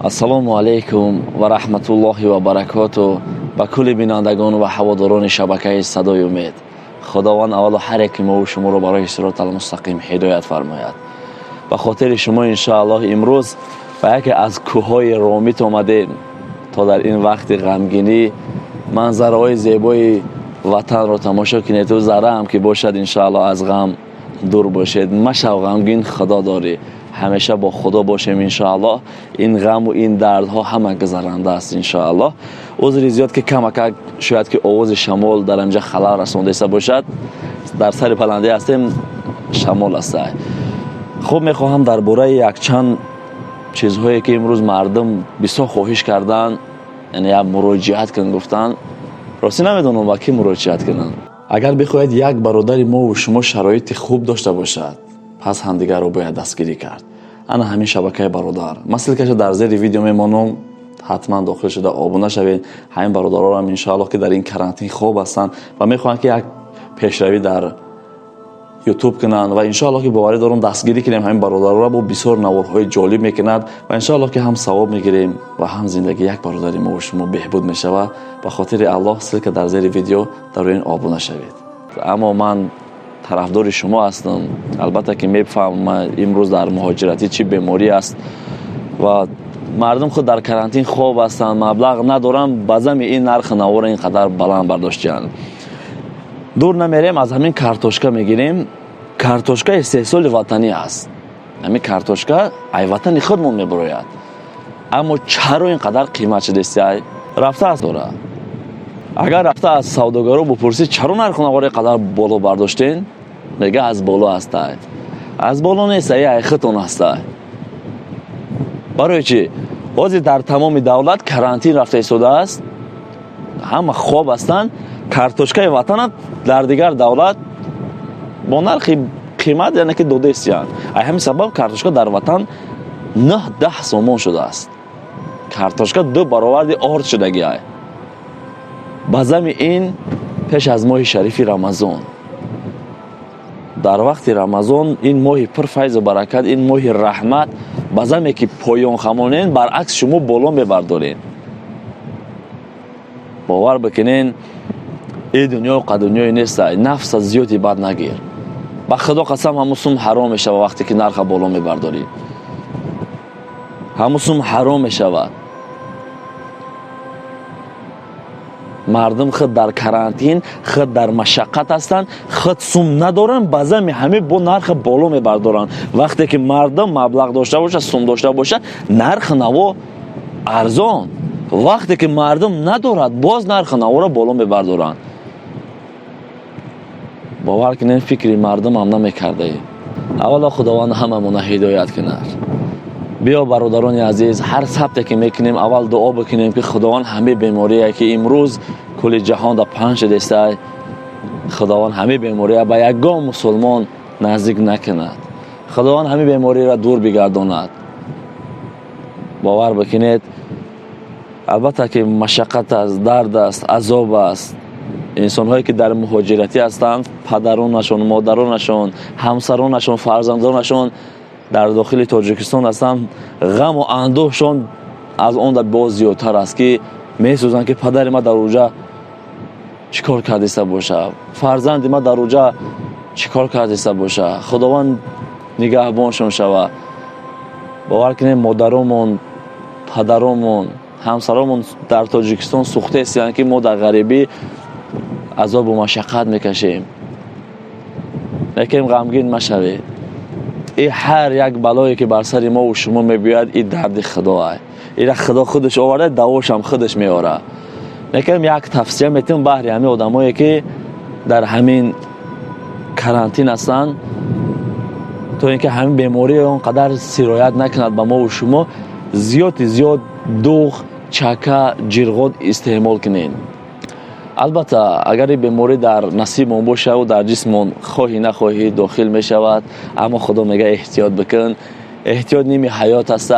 ассалому алайкум ва раҳматуллоҳи ва баракатуҳ ба кулли бинандагон ва ҳаводорони шабакаи Sadoi Umed. Худованд аввало ҳар яке мо шуморо барои сиротал мустақим ҳидоят фармояд. ба хотири шумо иншааллоҳ имрӯз ба яке аз кӯҳҳои ромит омадем то дар ин вақти ғамгинӣ манзараҳои зебои ватанро тамошо кунед. ту зараам ки бошад иншааллоҳ аз ғам дур бошед. машав ғамгин, худо дорӣ. ҳамеша бо худо бошем иншааллоҳ. ин ғаму ин дардҳо ҳама гузаранда аст иншааллоҳ. узри зиёд ки камакак шояд ки овози шамол дар анҷа халал расондеса бошад. дар сари баландӣ ҳастем, шамол аст. хуб, мехоҳам дар бораи якчанд чизҳое ки имрӯз мардум бисёр хоҳиш карданд, яъне як мурочиат кун гуфтанд. ростӣ намедонам ба ки мурочиат кунанд. агар бихоҳед як бародари мову шумо шароити хуб дошта бошад, пас ҳамдигарро бояд дастгирӣ кард. ана ҳамин шабакаи бародар. масликаша дар зери видео мемонам. ҳатман дохил шуда обуна шавед. ҳамин бародарам иншааллоҳ ки дар ин карантин хоб ҳастанд ва мехоҳанд ки як пешравӣ дар ютуб кунанд ва иншааллоҳ ки боварӣ дорам дастгирӣ кунем ҳамин бародарро. бо бисёр наворҳои ҷолиб мекунад ва иншааллоҳ ки ҳам савоб мегирем ва ҳам зиндагӣ як бародари мо шумо беҳбуд мешавад. ба хотири Аллоҳ ссилка дар зери видео дар рӯи ин обуна шавед. аммо ман тарафдори шумо ҳастам. албатта ки мефаҳмам имрӯз дар муҳоҷиратӣ чӣ беморӣ аст ва мардум худ дар карантин хоб ҳастанд, маблағ надоранд, ба зами ин нархи навора ин қадар баланд бардоштиянд. дур намерем, аз ҳамин картошка мегирем. картошка истеҳсоли ватанӣ аст. ҳамин картошка ай ватани худмон мебарояд. аммо чаро ин қадар қимат шудест? рафта аст дора. агар рафта аз савдогаро бупурсид чаро нархи навора қадар боло бардоштен, мега аз боло аст. аз боло нест, ай хитон аст. барои чӣ? ҳозир дар тамоми давлат карантин рафта истодааст, ҳама хоб ҳастанд. картошкаи ватанат дар дигар давлат бо нархи қимат яъне ки додестиянд. ҳамин сабаб картошка дар ватан 9-10 сомон шудааст. картошка 2 бароварди орд шудагӣ. ба зами ин пеш аз моҳи шарифи рамазон, дар вақти рамазон, ин моҳи пурфайзу баракат, ин моҳи раҳмат, ба заме ки поён хамонен, баръакс шумо боло мебардорен. бовар бикунен, ин дунё қадунёи нест. нафса зиёди бад нагир. ба худо қасам ҳамун сум ҳаром мешавад вақте ки нарха боло мебардорӣ. ҳамун сум ҳаром мешавад. мардум худ дар карантин, худ дар машаққат ҳастанд, худ сум надоранд, ба зами ҳамин бо нархи боло мебардоранд. вақте ки мардум маблағ дошта бошад, сум дошта бошад, нархи наво арзон. вақте ки мардум надорад, боз нархи навора боло мебардоранд. бовар кунед, фикри мардум ам намекардаем. аввало худованд ҳамамона ҳидоят кунад. биё бародарони азиз, ҳар сабте ки мекунем аввал дуо бикунем ки худованд ҳамин беморие ки имрӯз кулли ҷаҳон да паҳн шудеста, худованд ҳамин бемория ба ягон мусулмон наздик накунад. худованд ҳамин бемориро дур бигардонад. бовар бикунед, албатта ки машаққат аст, дард аст, азоб аст. инсонҳое ки дар муҳоҷиратӣ ҳастанд, падаронашон, модаронашон, ҳамсаронашон, фарзандонашон дар дохили тоҷикистон ҳастанд, ғаму андӯҳшон аз он да боз зиёдтар аст ки месӯзанд ки падари ма дар уҷа чӣ кор кардиста боша, фарзанди ма дар уҷа чӣ кор кардиста боша. худованд нигаҳбоншон шава. бовар кунед, модаромон, падаромон, ҳамсаромон дар тоҷикистон сӯхтестиянд ки мо дар ғарибӣ азобу машаққат мекашем. лекин ғамгин машавед. ин ҳар як балое ки бар сари мо ва шумо мебиёяд, ин дарди худо аст. ира худо худаш оварда, давошам худаш меорад. лекин як тавсия метавонам баҳри ҳамин одамое ки дар ҳамин карантин ҳастанд, то ин ки ҳамин беморӣ он қадар сироят накунад ба мо ва шумо, зиёди зиёд дуғ, чака, ҷирғот истеъмол кунед. албатта агар ин беморӣ дар насибмон бошад, дар ҷисмон хоҳӣ нахоҳӣ дохил мешавад, аммо худо мега эҳтиёт бикун. эҳтиёт ними ҳаёт аст.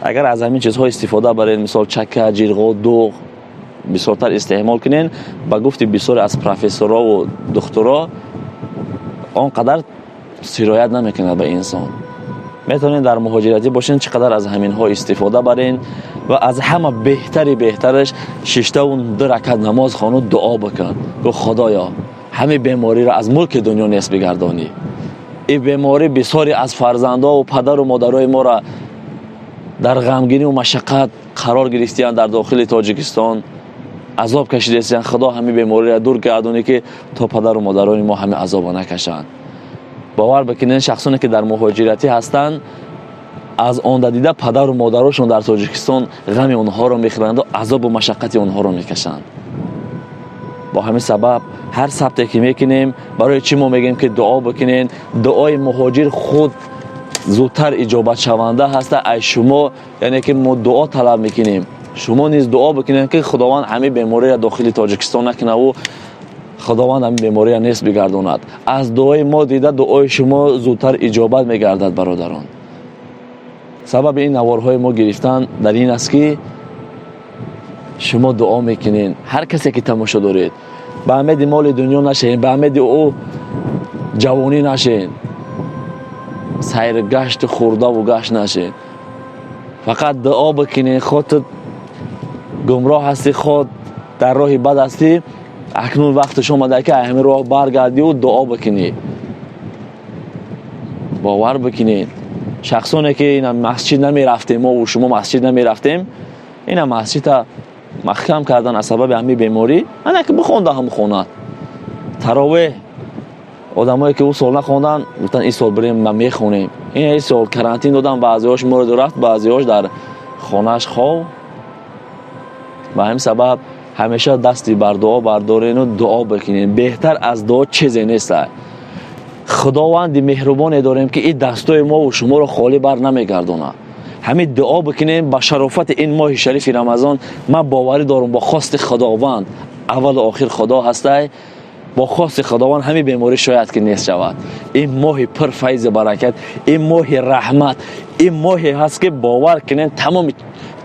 агар аз ҳамин чизҳо истифода баред, мисол чака, ҷирғот, дуғ бисёртар истеъмол кунед, ба гуфти бисёре аз профессорҳо ва духтуро, он қадар сироят намекунад ба инсон. میتونین در مهاجرتی باشین چقدر از همین ها استفاده برین و از همه بهترش شش و 2 رکعت نماز خوان و دعا بکن و خدایا همه بیماری را از ملک دنیا نیست بگردانی. این بیماری بسیاری از فرزندان و پدر و مادرای ما را در غمگینی و مشقت قرار گرفتند در داخل تاجیکستان، عذاب کشیدند. خدا همه بیماری را دور گردونه که تا پدر و مادرای ما همه عذاب نکشند. باور بکنین شخصانی که در مهاجرتی هستند از آن دیده پدر و مادرشون در تاجیکستان غم اونها رو میخورند و عذاب و مشقت اونها رو میکشند. با همین سبب هر سبتی که میکنیم برای چی ما میگیم که دعا بکنین؟ دعای مهاجر خود زودتر اجابت شونده هست. ای شما یعنی که ما دعا طلب میکنیم، شما نیز دعا بکنین که خداوند همه بیماری را داخل تاجیکستان نکنه و خداوند همین بیماری را نیست بگرداند. از دعای ما دیده دعای شما زودتر اجابت میگردد برادران. سبب این نوارهای ما گرفتن در این است که شما دعا میکنین. هر کسی که تماشا دارید به امید مال دنیا نشین، به امید او جوانی نشین، سیر گشت خورده و گشت نشین. فقط دعا بکنین. خودت گمراه هستی، خود در راه بد هستی، اکنون وقتش اومده که همین راه برگردی و دعا بکنی. باور بکنید شخصانی که این مسجد نمی رفتیم ما و شما مسجد نمی رفتیم، این مسجد محکم کردن از سبب همین بیماری. انا که بخونده هم خوند تراویح آدمایی که او سال نخوندن گفتن این سال بریم ما میخونیم. این سال کرانتین دادن، بعضی‌هاش مورد رفت، بعضی‌هاش در خانه‌اش خواب. به همین سبب همیشه دستی بر دعا بردارین و دعا بکنین. بهتر از دعا چیزی نیست. خداوند مهربان داریم که این دستای ما و شما رو خالی بر نمیگردونه. همین دعا بکنین. با شرافت این ماه شریف رمضان من باوری دارم با خواست خداوند اول و آخر خدا هسته. با خواست خداوند همین بیماری شاید که نیست شود. این ماه پر فیض برکت، این ماه رحمت، این ماهی هست که باور کنین تمام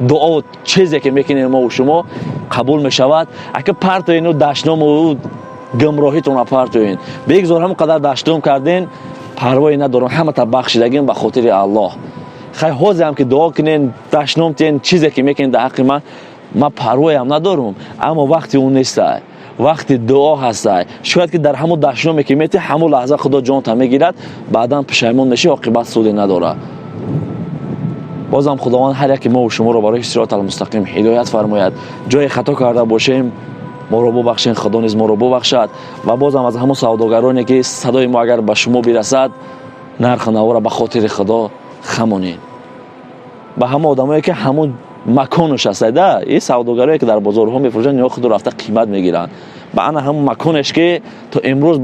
دعا و چیزی که میکنین ما و شما قبول میشود. اگه پرتوین و دشنام و گمراهیتون پرتوین بگذار هم قدر دشنام کردین پروایی ندارم، همه تا بخشیدگین به خاطر الله. خیلی حاضر هم که دعا کنین دشنام تین چیزی که میکنین در حق من پروایی هم ندارم. اما وقتی اون نیست، وقتی دعا هست، شاید که در همون دشنامی که میتی همون لحظه خدا جان تا میگیرد، بعدا پشیمون میشی، عاقبت سودی نداره. بازم خداوند هر یک ما و شما رو برای صراط المستقیم هدایت فرماید. جای خطا کرده باشیم ما رو ببخشین، خدا نیز ما رو ببخشد. و بازم از همون سوداگرانی که صدای ما اگر به شما برسد نرخ ناو را به خاطر خدا خمونین. به همون آدمایی که همون مکانش هست، این سوداگرایی که در بازارها میفروشن یا خود رفته قیمت میگیرن، با انا همون مکانش که تو امروز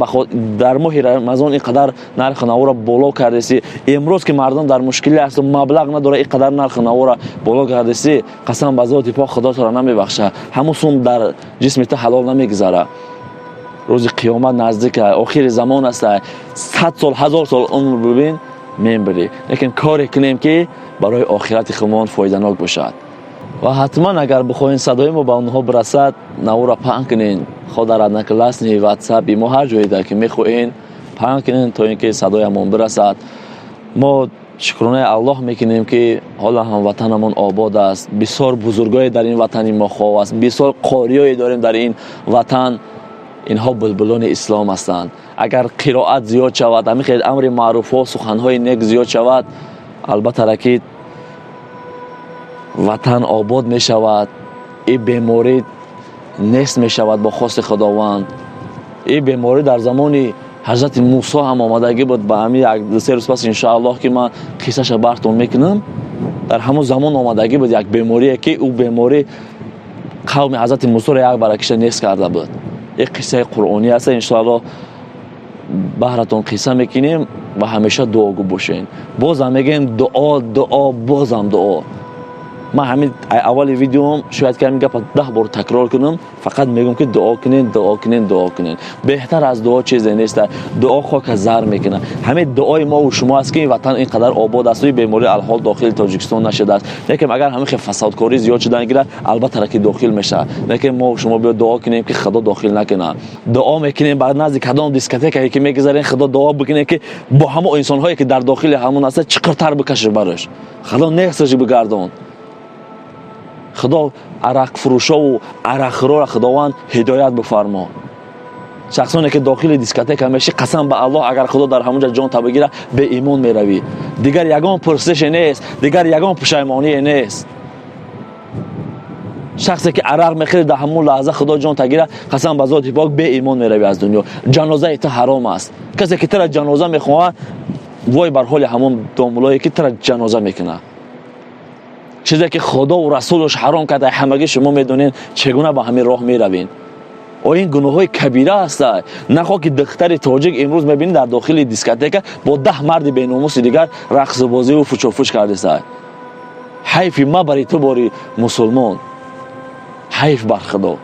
در ماه رمضان اینقدر نرخ ناو را بالا کردی، امروز که مردم در مشکلی هست و مبلغ نداره اینقدر نرخ ناو را بالا کردی، قسم به ذات پاک خدا تو را نمیبخشه. همون سوم در جسم تو حلال نمیگذره. روز قیامت نزدیک، آخر زمان است. 100 سال 1000 سال عمر ببین میبری، لیکن کاری کنیم که برای آخرت خودمان فایده‌ناک باشد. و حتما اگر بخواین صدای ما به اونها برسد نو را پهن کنین. خود در نکلاسنی واتساپ ما هر جایی در که میخواین پهن کنین تا اینکه صدای ما برسد. ما شکرانه الله میکنیم که حالا هم وطنمون آباد است. بسیار بزرگای در این وطن ما خواه است. بسیار قاریایی داریم در این وطن. اینها بلبلان اسلام هستند. اگر قرائت زیاد شود، همین امر معروف ها سخنهای نیک زیاد شود، البته رکید وطن آباد می شود. این بیماری نیست می شود با خواست خداوند. این بیماری در زمان حضرت موسی هم آمدگی بود. به همین 3 روز پس انشاءالله که من قصهش براتون میکنم، در همون زمان آمدگی بود یک بیماری که او بیماری قوم حضرت موسی را یک برکش نیست کرده بود. یک قصه قرآنی است. انشاءالله براتون قصه میکنیم و همیشه دعاگو باشین. بازم میگیم دعا دعا بازم دعا. من همین اول ویدیوم شاید که میگم 10 بار تکرار کنم، فقط میگم که دعا کنین دعا کنین دعا کنین. بهتر از دعا چیزی نیست. دعا خاک زر میکنه. همین دعای ما و شما است که این وطن اینقدر آباد است و بیماری الحال داخل تاجیکستان نشده است. لیکن اگر همین فسادکاری زیاد شدن گیره البته که داخل میشه. لیکن ما و شما بیا دعا کنیم که خدا داخل نکنه. دعا میکنیم بعد نزدیک کدام دیسکوتک که میگذارین خدا دعا بکنه که با همه انسان هایی که در داخل همون هست چقدر بکشه برش. خدا نخسش بگردون. خدا عرق فروشا و عرقخورا را خداوند هدایت بفرما. شخصانی که داخل دیسکوتک همیشه قسم به الله اگر خدا در همونجا جان تا بگیره به ایمان میروی. دیگر یگان پرسش نیست، دیگر یگان پشیمانی نیست. شخصی که عرق میخوره در همون لحظه خدا جان تا گیره قسم به ذات پاک به ایمان میروی از دنیا. جنازه ایت حرام است. کسی که تر جنازه میخواه وای بر حال همون دامولایی که تر جنازه میکنه. چیزی که خدا و رسولش حرام کرده همگی شما میدونین چگونه با همین راه میروین. و این گناههای کبیره است. نخواه که دختر تاجیک امروز میبینید در داخل دیسکوتک با 10 مرد بیناموس دیگر رقص بازی و فوش و فوش کرده است. حیف ما برای تو باری مسلمان، حیف بر خدا.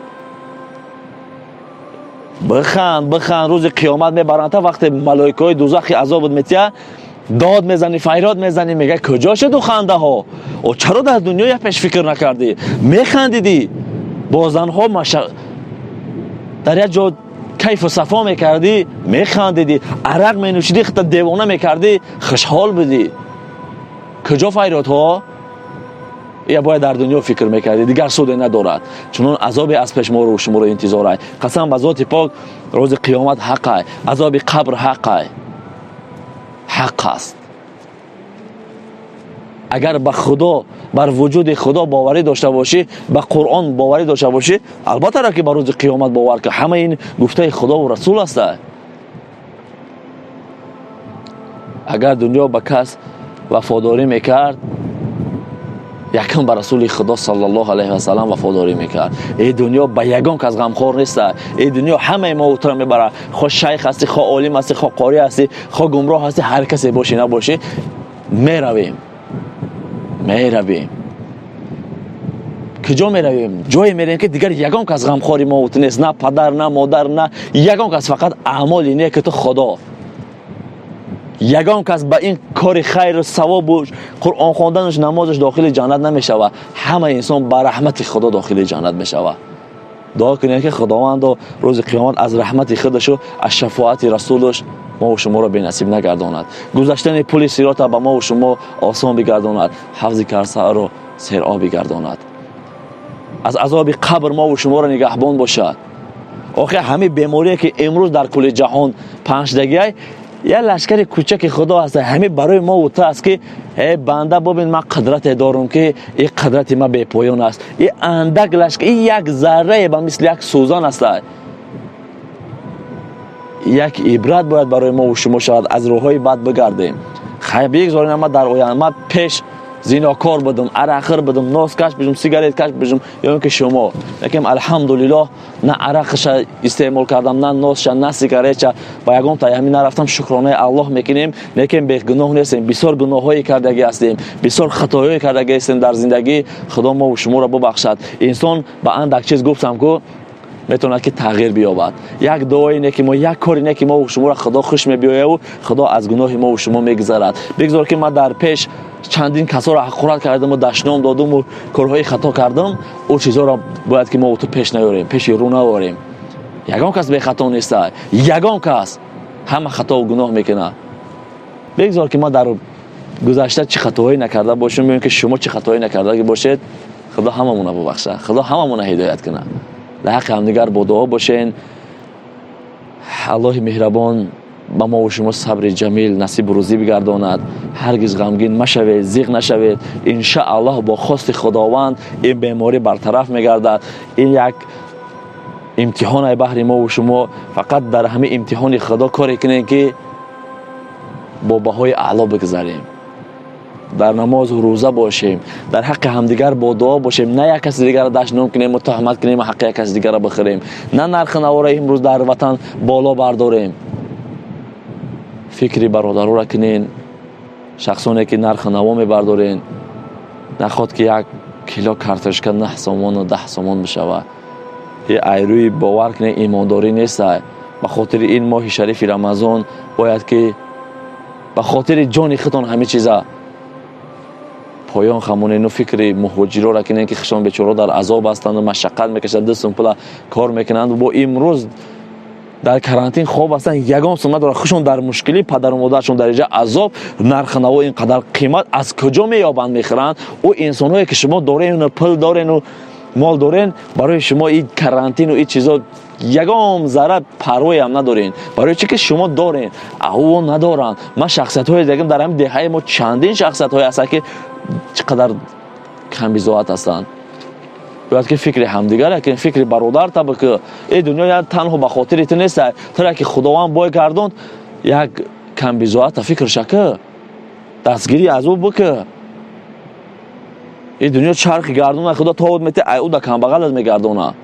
بخند روز قیامت میبرند وقتی ملائکه های دوزخ عذاب میتیه داد میزنی فریاد میزنی میگه کجا شد خنده ها؟ او چرا در دنیا پیش فکر نکردی؟ میخندیدی با زنها در یک جا کیف و صفا میکردی، میخندیدی، عرق مینوشیدی، خودت دیوانه میکردی، خوشحال بودی. کجا فریاد ها؟ یا باید در دنیا فکر میکردی دیگر سودی ندارد. چون عذاب از پیش ما رو شما رو انتظار است. قسم به ذات پاک روز قیامت حق است، عذاب قبر حق است، حق است. اگر به خدا بر وجود خدا باوری داشته باشی، به قرآن باوری داشته باشی، البته را که بر روز قیامت باور که همه این گفته خدا و رسول است. اگر دنیا به کس وفاداری میکرد یکم به رسول خدا صلی الله علیه و سلم وفاداری میکرد. این دنیا به یگان کس غمخوار نیست. این دنیا همه ما اوتر میبره. خود شیخ هستی، خود عالم هستی، خود قاری هستی، خود گمراه هستی، هر کسی باشی نباشی میرویم. کجا میرویم؟ جایی میریم که دیگر یگان کس غمخواری ما اوت نیست. نه پدر نه مادر نه یگان کس، فقط اعمال اینه که تو خدا. یگان کس به این کار خیر و ثواب و قرآن خواندنش نمازش داخل جنت نمیشوه. همه انسان به رحمت خدا داخل جنت میشوه. دعا کنیم که خداوند روز قیامت از رحمت خودش و از شفاعت رسولش ما و شما را بی نصیب نگرداند. گذشتن پل صراط به ما و شما آسان بگرداند. حوض کوثر را سیرآب بگرداند. از عذاب قبر ما و شما را نگهبان باشد. آخه همه بیماری که امروز در کل جهان پنج شدگی یه لشکر کوچک خدا هست. همه برای ما و تو است که بنده ببین من قدرت دارم که این قدرت ما بی پایان است. این اندک لشکر، این یک ذره به مثل یک سوزان است. یک عبرت باید برای ما و شما شود. از راههای بد بگردیم. خیلی بگذارین ما در آینده ما پیش زیناکار بدم، عرقخور بدم، ناس کش بشم، سیگارت کش بشم، یا اینکه شما. لیکن الحمدلله نه عرقش استعمال کردم، نه ناسش، نه سیگارتش. با یگان تا همین نرفتم شکرانه الله میکنیم. لیکن به گناه نیستیم. بسیار گناهایی کردگی هستیم، بسیار خطاهایی کردگی هستیم در زندگی. خدا ما و شما را ببخشد. انسان با اندک چیز گفتم که میتونه که تغییر بیابد. یک دعایی اینه که ما، یک کاری اینه که ما و شما را خدا خوش میبیاید و خدا از گناه ما و شما میگذرد. بگذار که ما در پیش چندین کسا را حقارت کردم و دشنام دادم و کارهای خطا کردم. او چیزا را باید که ما او تو پیش نیاریم، پیش رو نیاریم. یگان کس به خطا نیست. یگان کس همه خطا و گناه میکنه. بگذار که ما در گذشته چه خطاهایی نکرده باشیم، ببینیم که شما چه خطاهایی نکرده باشید. خدا هممون رو ببخشه. خدا هممون رو هدایت کنه. در حق همدیگر با دعا باشین. الله مهربان با ما و شما صبر جمیل نصیب و روزی بگرداند. هرگز غمگین مشوید، زیغ نشوید. ان شاء الله با خواست خداوند این بیماری برطرف میگردد. این یک امتحان بهر ما و شما. فقط در همه امتحان خدا کاری کنین که با بهای اعلا بگذاریم. در نماز و روزه باشیم. در حق همدیگر با دعا باشیم. نه یک کس دیگر را دشنام کنیم، متهمت کنیم و حق یک کس دیگر را بخوریم. نه نرخ نوار امروز در وطن بالا برداریم. فکری برادرها را کنین. شخصانی که نرخ نوا میبردارین نخواد که یک کیلو کارتشکا 9 سومون و 10 سومون بشود. این ایروی باور کنه ایمانداری نیست. به خاطر این ماه شریف رمضان باید که به خاطر جان خودتان همه چیزا پایان خمونه. اینو فکر مهاجرا را کنین که خشان بیچاره در عذاب هستند و مشقت میکشند، دست پلا کار میکنند و با امروز در کرانتین خواب هستند، یگان سنت داره خشون در مشکلی، پدر و مادرشون در اینجا عذاب، نرخ نوا اینقدر قیمت از کجا مییابند میخرند؟ او انسانایی که شما دارین و پول دارین و مال دارین، برای شما این کرانتین و این چیزا یگام ذره پروایی هم ندارین. برای چی که شما دارین او ندارن. ما شخصیت های دیگه در همین دهه ما چندین شخصیت های هست که چقدر کم بی‌ذات هستند. باید که فکر همدیگر که فکر برادر تا که این دنیا تنها به خاطر تو نیست، تو که خداوند بای گردوند یک کم بی‌ذات فکر شکه دستگیری از او بکه. این دنیا چرخ گردونه خدا تاود میته او دا کم بغل از میگردونه.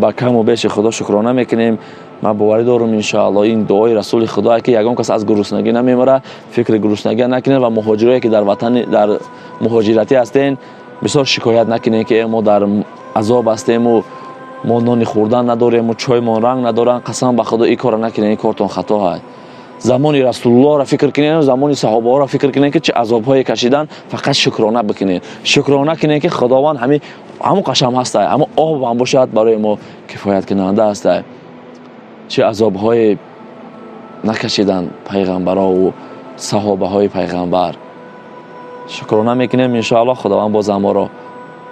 با کم و بیش خدا شکرانه میکنیم. ما باور دارم ان شاء الله این دعای رسول خدا که یگان کس از گرسنگی نمیمره، فکر گرسنگی نکنه و مهاجرایی که در وطن در مهاجرتی هستین بسیار شکایت نکنین که ما در عذاب هستیم و ما نان خوردن نداریم و چای ما رنگ ندارن. قسم به خدا این کارو نکنین، این کارتون خطا است. زمانی رسول الله را فکر کنین و زمانی صحابه ها را فکر کنین که چه عذاب های کشیدن. فقط شکرانه بکنین، شکرانه کنین که خداوند همون قشم هست، اما آب هم باشد برای ما کفایت کننده است. چه عذاب های نکشیدن پیغمبرها و صحابه های پیغمبر. شکرانه میکنیم ان شاء الله خداوند باز ما را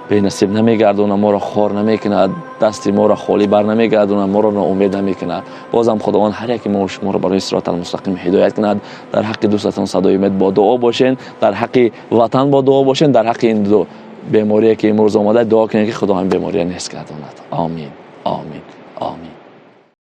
به نصیب نمیگردونه، ما را خار نمیکنه، دست ما را خالی بر نمیگردونه، ما را ناامید نمیکنه. بازم خداوند هر یک ما و شما را برای صراط المستقیم هدایت کند. در حق دوستتان صدای امید با دعا باشین، در حق وطن با دعا باشین، در حق این دو بیماری که امروز آمده دعا کنید که خدا هم بیماری نیست گرداند. آمین آمین آمین.